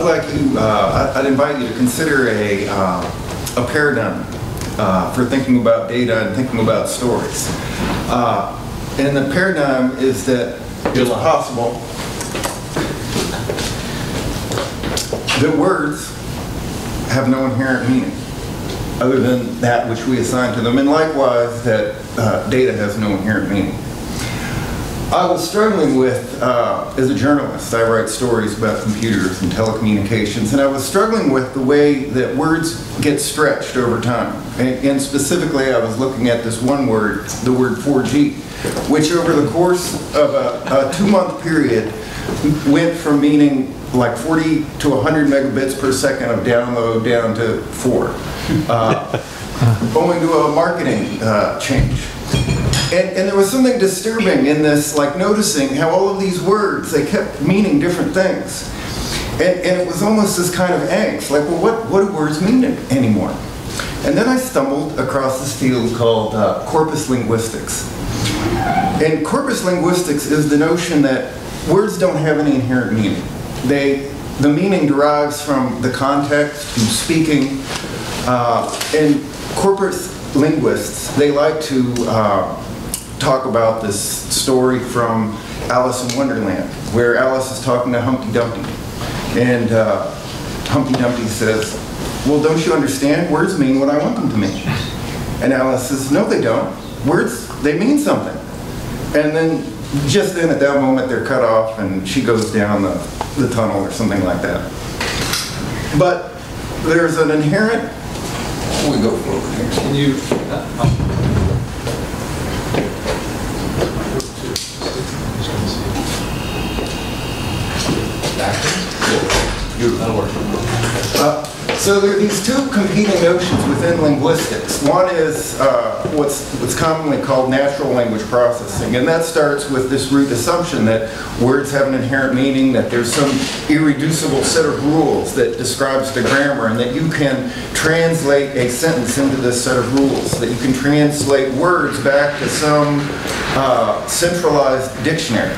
I'd invite you to consider a paradigm for thinking about data and thinking about stories. And the paradigm is that it's possible that words have no inherent meaning other than that which we assign to them, and likewise that data has no inherent meaning. I was struggling with, as a journalist, I write stories about computers and telecommunications, and I was struggling with the way that words get stretched over time. And specifically, I was looking at this one word, the word 4G, which over the course of a 2-month period went from meaning like 40 to 100 megabits per second of download down to 4, owing to a marketing change. And there was something disturbing in this, like noticing how all of these words, they kept meaning different things. And it was almost this kind of angst, like, well, what do words mean anymore? And then I stumbled across this field called Corpus Linguistics. And Corpus Linguistics is the notion that words don't have any inherent meaning. The meaning derives from the context, from speaking, and corpus linguists, they like to talk about this story from Alice in Wonderland, where Alice is talking to Humpty Dumpty. And Humpty Dumpty says, well, don't you understand? Words mean what I want them to mean. And Alice says, no, they don't. Words, they mean something. And then, just then at that moment, they're cut off and she goes down the tunnel or something like that. But there's an inherent, we go forward here. Can you, that'll work. So there are these two competing notions within linguistics. One is what's commonly called natural language processing, and that starts with this root assumption that words have an inherent meaning, that there's some irreducible set of rules that describes the grammar, and that you can translate a sentence into this set of rules, that you can translate words back to some centralized dictionary.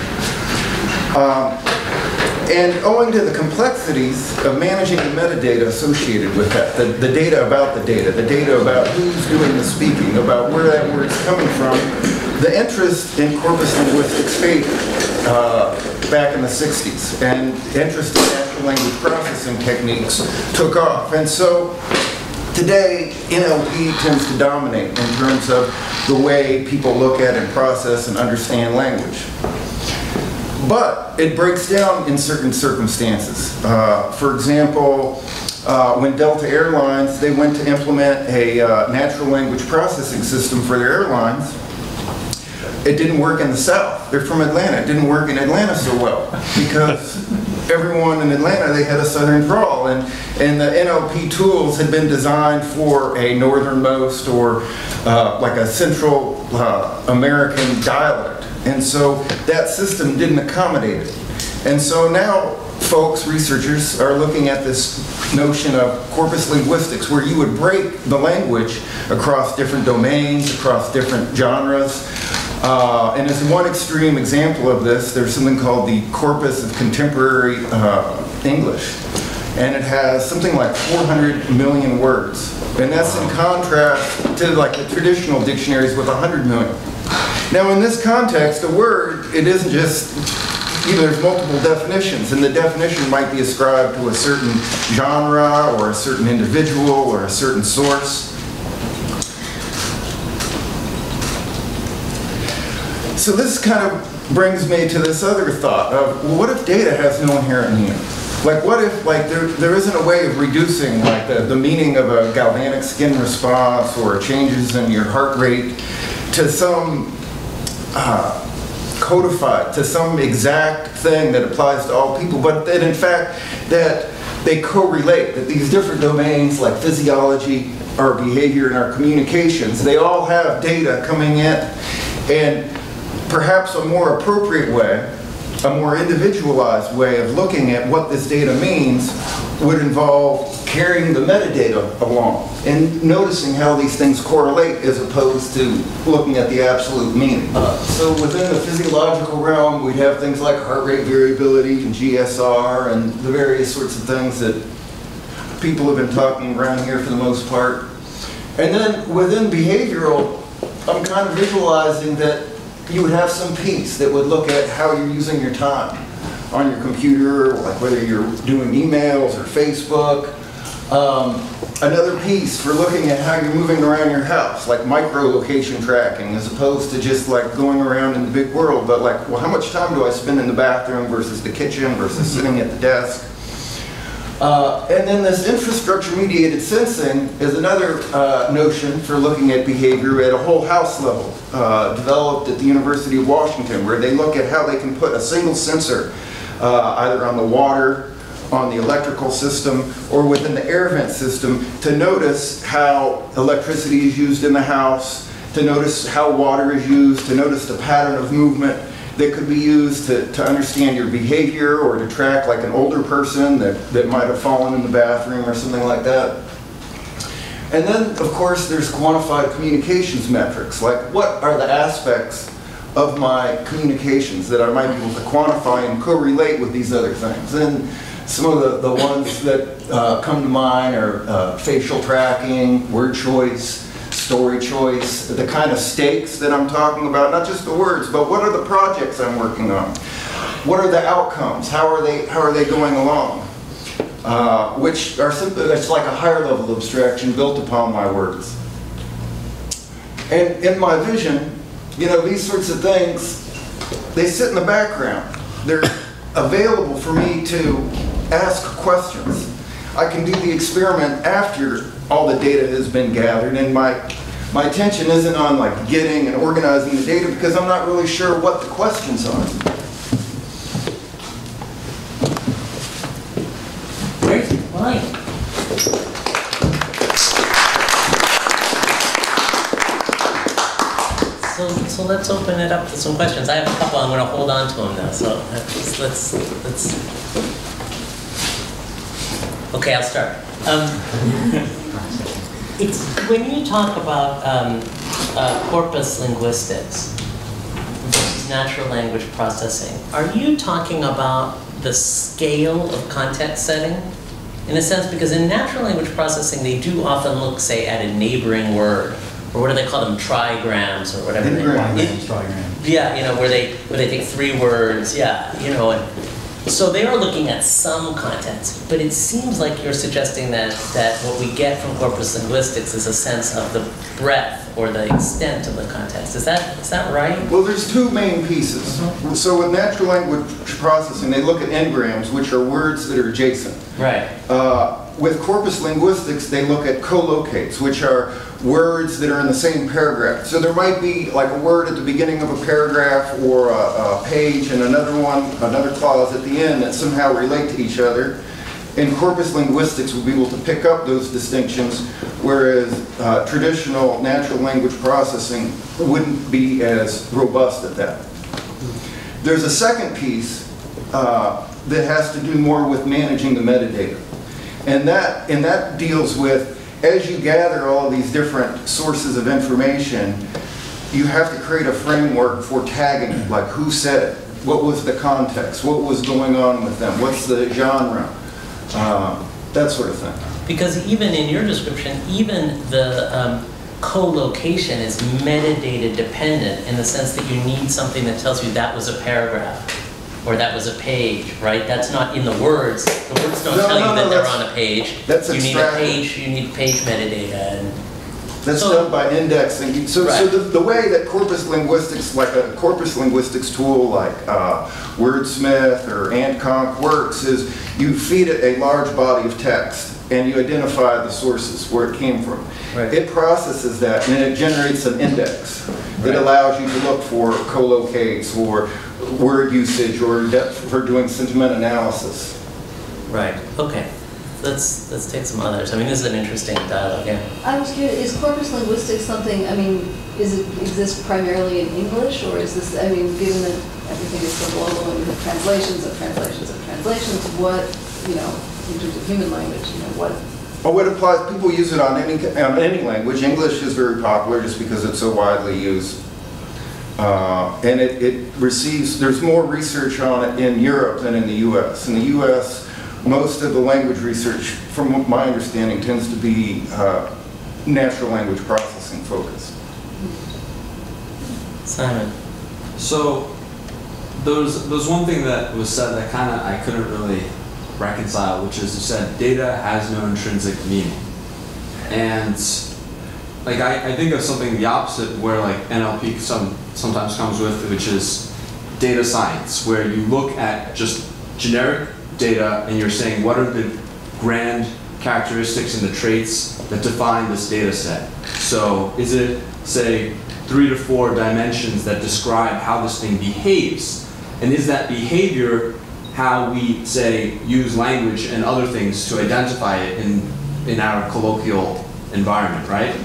And owing to the complexities of managing the metadata associated with that, the data about the data about who's doing the speaking, about where that word's coming from, the interest in corpus linguistics faded back in the 60s, and interest in natural language processing techniques took off. And so today, NLP tends to dominate in terms of the way people look at and process and understand language. But it breaks down in certain circumstances. For example, when Delta Airlines, they went to implement a natural language processing system for their airlines, it didn't work in the South. They're from Atlanta. It didn't work in Atlanta so well because everyone in Atlanta, they had a Southern drawl, and the NLP tools had been designed for a northernmost or like a Central American dialect. And so that system didn't accommodate it. And so now folks, researchers, are looking at this notion of corpus linguistics, where you would break the language across different domains, across different genres. And as one extreme example of this, there's something called the corpus of contemporary English. And it has something like 400 million words. And that's in contrast to like the traditional dictionaries with 100 million. Now in this context, a word, it isn't just, there's multiple definitions, and the definition might be ascribed to a certain genre or a certain individual or a certain source. So this kind of brings me to this other thought of, well, what if data has no inherent meaning? Like what if there isn't a way of reducing like the meaning of a galvanic skin response or changes in your heart rate to some codified, to some exact thing that applies to all people, but that in fact that they correlate, that these different domains like physiology, our behavior, and our communications, they all have data coming in, and perhaps a more appropriate way, a more individualized way of looking at what this data means would involve carrying the metadata along and noticing how these things correlate as opposed to looking at the absolute meaning. So within the physiological realm, we'd have things like heart rate variability and GSR and the various sorts of things that people have been talking around here for the most part. And then within behavioral, I'm kind of visualizing that you would have some piece that would look at how you're using your time on your computer, like whether you're doing emails or Facebook. Another piece for looking at how you're moving around your house, like micro-location tracking, as opposed to just like going around in the big world, but like, well, how much time do I spend in the bathroom versus the kitchen versus sitting at the desk? And then this infrastructure-mediated sensing is another notion for looking at behavior at a whole house level, developed at the University of Washington, where they look at how they can put a single sensor either on the water, on the electrical system, or within the air vent system to notice how electricity is used in the house, to notice how water is used, to notice the pattern of movement that could be used to understand your behavior or to track like an older person that might have fallen in the bathroom or something like that. And then, of course, there's quantified communications metrics, like what are the aspects of my communications that I might be able to quantify and correlate with these other things. And some of the ones that come to mind are facial tracking, word choice, story choice, the kind of stakes that I'm talking about, not just the words, but what are the projects I'm working on? What are the outcomes? How are they going along? Which are simply, it's like a higher level abstraction built upon my words. And in my vision, you know, these sorts of things, they sit in the background. They're available for me to ask questions. I can do the experiment after all the data has been gathered, and my attention isn't on like getting and organizing the data because I'm not really sure what the questions are. Great, fine. So let's open it up to some questions. I have a couple. I'm going to hold on to them now. So let's. Okay, I'll start. It's when you talk about corpus linguistics versus natural language processing, are you talking about the scale of context setting? In a sense, because in natural language processing, they do often look, say, at a neighboring word, or what do they call them, trigrams, or whatever they call it. Yeah, you know, where they take 3 words, yeah, you know, and so they are looking at some context, but it seems like you're suggesting that what we get from corpus linguistics is a sense of the breadth or the extent of the context. Is that right? Well, there's 2 main pieces. So with natural language processing, they look at n-grams, which are words that are adjacent. Right. With corpus linguistics, they look at collocates, which are words that are in the same paragraph. So there might be like a word at the beginning of a paragraph or a page and another clause at the end that somehow relate to each other. And corpus linguistics would be able to pick up those distinctions, whereas traditional natural language processing wouldn't be as robust at that. There's a second piece that has to do more with managing the metadata. And that deals with, as you gather all these different sources of information, you have to create a framework for tagging it, like who said it, what was the context, what was going on with them, what's the genre, that sort of thing. Because even in your description, even the co-location is metadata dependent in the sense that you need something that tells you that was a paragraph or that was a page, right? That's not in the words. The words don't tell you that they're on a page. That's you need a page. You need page metadata. And that's done by indexing. So, right. So the way that corpus linguistics, like a corpus linguistics tool like Wordsmith or AntConc works, is you feed it a large body of text and you identify the sources where it came from. Right. It processes that and it generates an index that allows you to look for collocates or word usage or for doing sentiment analysis. Right. Okay. Let's take some others. I mean, this is an interesting dialogue. Yeah. I was curious, is corpus linguistics something, I mean, exists primarily in English, or is this, I mean, given that everything is so global and we have translations of translations of translations, what, you know, in terms of human language, you know, Oh, it applies, people use it on any language. English is very popular just because it's so widely used. And it receives, there's more research on it in Europe than in the US. In the US, most of the language research, from my understanding, tends to be natural language processing focused. Simon. So there's one thing that was said that kind of I couldn't really reconcile, which is you said data has no intrinsic meaning. And like I think of something the opposite where like NLP sometimes comes with, which is data science, where you look at just generic data and you're saying what are the grand characteristics and the traits that define this data set. So is it, say, 3 to 4 dimensions that describe how this thing behaves? And is that behavior how we, say, use language and other things to identify it in our colloquial environment, right?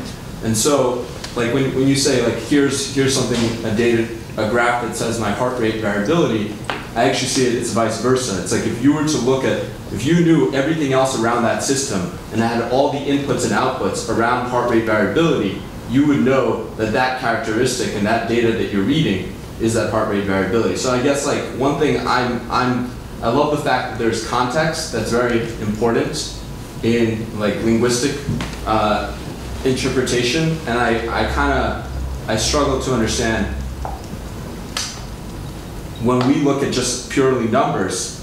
And so, like when you say, like, here's something, a graph that says my heart rate variability, I actually see it's vice versa. It's like if you were to look at, if you knew everything else around that system and had all the inputs and outputs around heart rate variability, you would know that that characteristic and that data that you're reading is that heart rate variability. So I guess like one thing I love the fact that there's context that's very important in like linguistic interpretation, and I struggle to understand when we look at just purely numbers,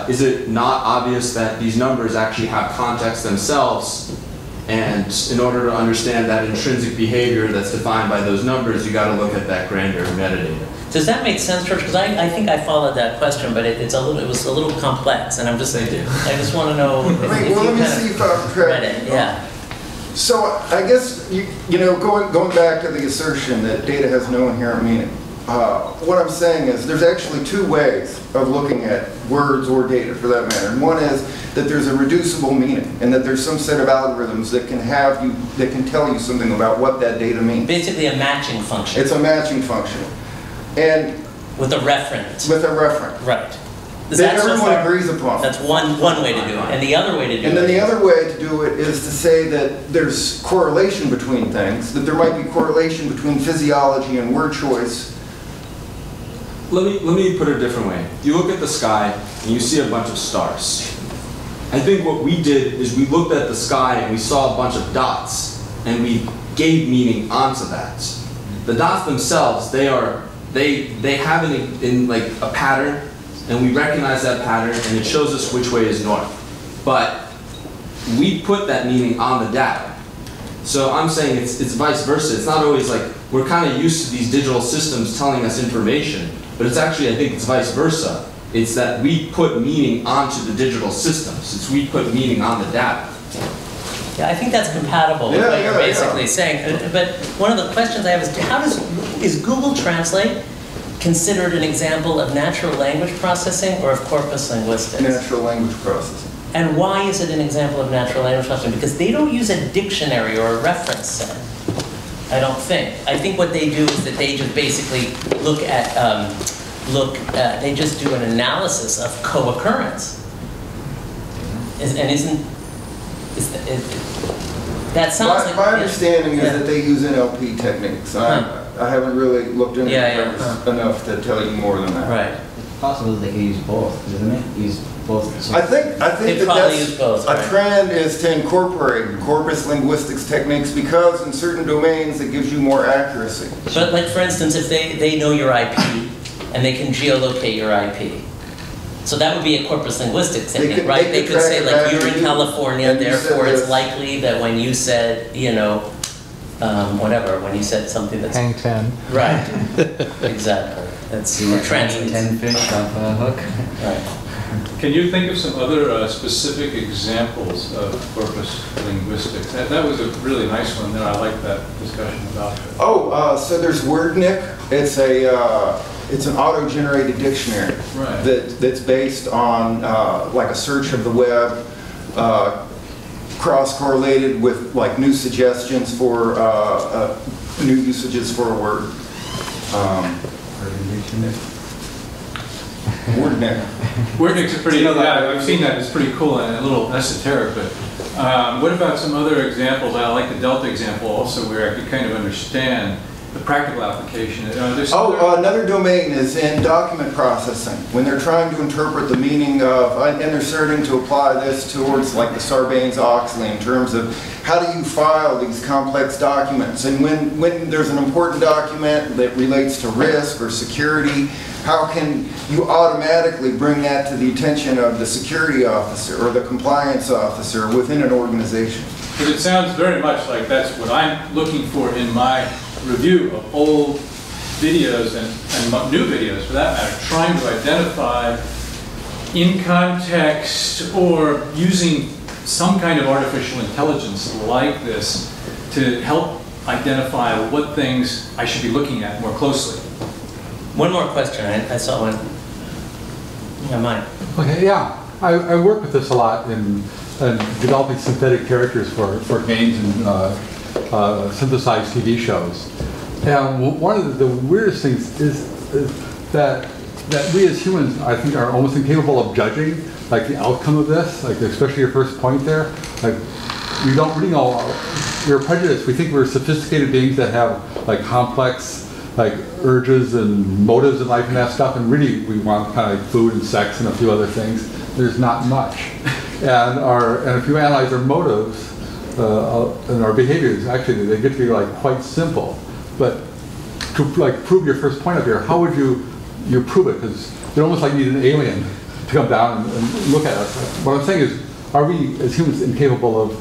is it not obvious that these numbers actually have context themselves? And in order to understand that intrinsic behavior that's defined by those numbers, you got to look at that grander metadata. Does that make sense, George? Because I think I followed that question, but it was a little complex, and I just want to know if well, you let me see if I've read it. Yeah. So I guess you know going back to the assertion that data has no inherent meaning. What I'm saying is there's actually 2 ways of looking at words or data for that matter. And one is that there's a reducible meaning and that there's some set of algorithms that can tell you something about what that data means. Basically a matching function. It's a matching function. And with a referent. With a referent. Right. That everyone agrees upon. That's one way to do it. And the other way to do it. And then the other way to do it is to say that there's correlation between things, that there might be correlation between physiology and word choice. Let me put it a different way. You look at the sky and you see a bunch of stars. I think what we did is we looked at the sky and we saw a bunch of dots and we gave meaning onto that. The dots themselves, they have in like a pattern, and we recognize that pattern and it shows us which way is north. But we put that meaning on the data. So I'm saying it's vice versa. It's not always like we're kind of used to these digital systems telling us information. But it's actually, I think it's vice versa. It's that we put meaning onto the digital systems. It's we put meaning on the data. Yeah, I think that's compatible with what you're basically saying. But one of the questions I have is, is Google Translate considered an example of natural language processing or of corpus linguistics? Natural language processing. And why is it an example of natural language processing? Because they don't use a dictionary or a reference set. I don't think. I think what they do is that they just basically look at, they just do an analysis of co-occurrence. That sounds like... My understanding is that they use NLP techniques. I haven't really looked into it enough to tell you more than that. Right. It's possible that they can use both, isn't it? Use both. I think that that's both, a trend is to incorporate corpus linguistics techniques because in certain domains it gives you more accuracy. But like for instance, if they know your IP and they can geolocate your IP. So that would be a corpus linguistics technique, right? They could say like you're in California, therefore it's likely that when you said, you know, whatever, when you said something that's... Hang 10. Right. Exactly. That's hanging 10 fish off a hook. Right. Can you think of some other specific examples of corpus linguistics? That was a really nice one there. I like that discussion about it. Oh, so there's WordNick. It's an auto-generated dictionary that's based on like a search of the web, cross-correlated with like new suggestions for new usages for a word. Wordnik. Wordnik's a pretty, yeah, I've seen that, it's pretty cool and a little esoteric, but what about some other examples? I like the Delta example also, where I could kind of understand the practical application. Another domain is in document processing. When they're trying to interpret the meaning of, and they're starting to apply this towards like the Sarbanes-Oxley in terms of how do you file these complex documents? And when there's an important document that relates to risk or security, how can you automatically bring that to the attention of the security officer or the compliance officer within an organization? But it sounds very much like that's what I'm looking for in my review of old videos and new videos for that matter, trying to identify in context or using some kind of artificial intelligence like this to help identify what things I should be looking at more closely. One more question, I saw one. Yeah, mine. Okay, yeah. I work with this a lot in developing synthetic characters for games and synthesized TV shows. And one of the weirdest things is that we as humans, I think, are almost incapable of judging like the outcome of this, like especially your first point there. Like we don't really know. We're prejudiced. We think we're sophisticated beings that have like complex like urges and motives in life and that stuff, and really we want kind of like food and sex and a few other things. There's not much. And if you analyze our motives and our behaviors, actually they get to be like quite simple. But to like prove your first point up here, how would you prove it? Because you almost like need an alien to come down and look at us. What I'm saying is, are we as humans incapable of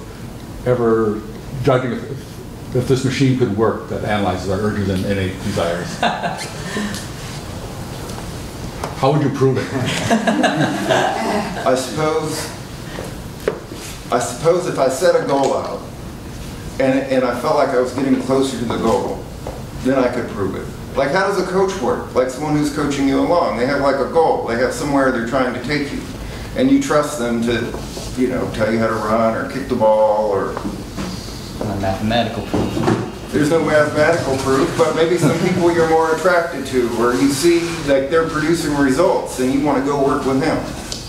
ever judging if this machine could work that analyzes our urges and innate desires? How would you prove it? I suppose if I set a goal out and I felt like I was getting closer to the goal, then I could prove it. Like, how does a coach work? Like someone who's coaching you along. They have like a goal. They have somewhere they're trying to take you. And you trust them to, you know, tell you how to run or kick the ball or... Mathematical proof. There's no mathematical proof, but maybe some people you're more attracted to, or you see like they're producing results and you want to go work with them.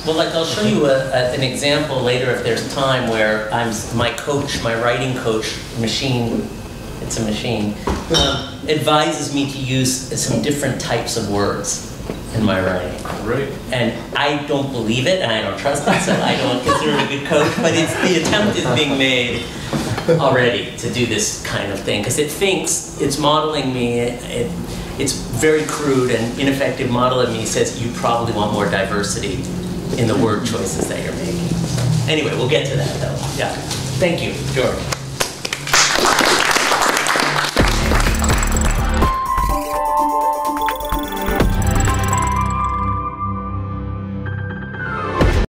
Well, like I'll show you an example later if there's time where my coach, my writing coach, machine, it's a machine, advises me to use some different types of words in my writing. Right. And I don't believe it, and I don't trust it, so I don't consider it a good coach, but the attempt is being made already to do this kind of thing, because it thinks it's modeling me, it's very crude and ineffective model of me says you probably want more diversity in the word choices that you're making. Anyway, we'll get to that though. Yeah. Thank you, George.